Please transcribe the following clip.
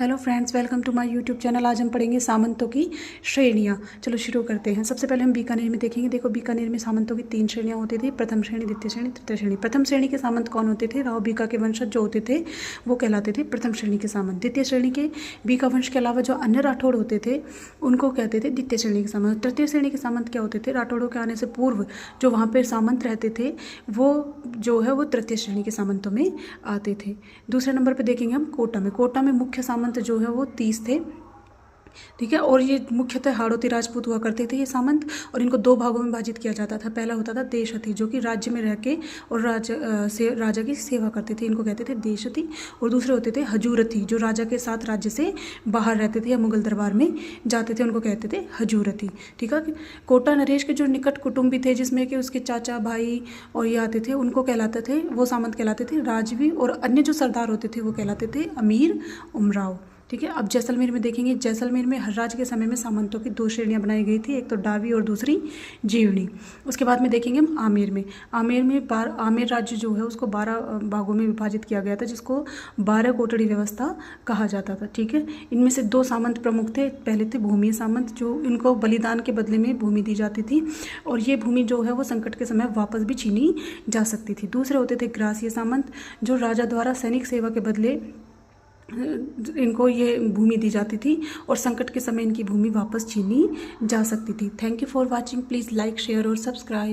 Hello friends, welcome to my YouTube channel. आज हम पढ़ेंगे सामंतों की श्रेणियाँ। चलो शुरू करते हैं। सबसे पहले हम बीकानेर में देखेंगे। देखो, बीकानेर में सामंतों की 3 श्रेणियाँ होती थी: प्रथम श्रेणी, द्वितीय श्रेणी, तृतीय श्रेणी। प्रथम श्रेणी के सामंत कौन होते थे? राव बीका के वंशज जो होते थे वो कहलाते थे प्रथम श्रेणी के सामंत। द्वितीय श्रेणी के बीका वंश के अलावा जो अन्य राठौड़ होते थे उनको कहते थे द्वितीय श्रेणी के सामंत। तृतीय श्रेणी के सामंत क्या होते थे? राठौड़ों के आने से पूर्व जो वहाँ पर सामंत रहते थे वो जो है वो तृतीय श्रेणी के सामंतों में आते थे। दूसरे नंबर पर देखेंगे हम कोटा में। कोटा में मुख्य सामंत जो है वो 30 थे, ठीक है। और ये मुख्यतः हाड़ौती राजपूत हुआ करते थे ये सामंत, और इनको 2 भागों में विभाजित किया जाता था। पहला होता था देशती, जो कि राज्य में रह के और राजा की सेवा करते थे, इनको कहते थे देशती। और दूसरे होते थे हजूरती, जो राजा के साथ राज्य से बाहर रहते थे या मुगल दरबार में जाते थे, उनको कहते थे हजूरती, ठीक है। कोटा नरेश के जो निकट कुटुंबी थे, जिसमें कि उसके चाचा भाई और ये आते थे, उनको कहलाते थे, वो सामंत कहलाते थे राजवी। और अन्य जो सरदार होते थे वो कहलाते थे अमीर उमराव, ठीक है। अब जैसलमेर में देखेंगे। जैसलमेर में हर्राज के समय में सामंतों की 2 श्रेणियां बनाई गई थी, एक तो डावी और दूसरी जीवनी। उसके बाद में देखेंगे हम आमेर में। आमेर राज्य जो है उसको 12 भागों में विभाजित किया गया था, जिसको 12 कोटड़ी व्यवस्था कहा जाता था, ठीक है। इनमें से 2 सामंत प्रमुख थे। पहले थे भूमि सामंत, जो इनको बलिदान के बदले में भूमि दी जाती थी, और ये भूमि जो है वो संकट के समय वापस भी छीनी जा सकती थी। दूसरे होते थे ग्रासीय सामंत, जो राजा द्वारा सैनिक सेवा के बदले इनको ये भूमि दी जाती थी, और संकट के समय इनकी भूमि वापस छीनी जा सकती थी। Thank you for watching. Please like, share और सब्सक्राइब।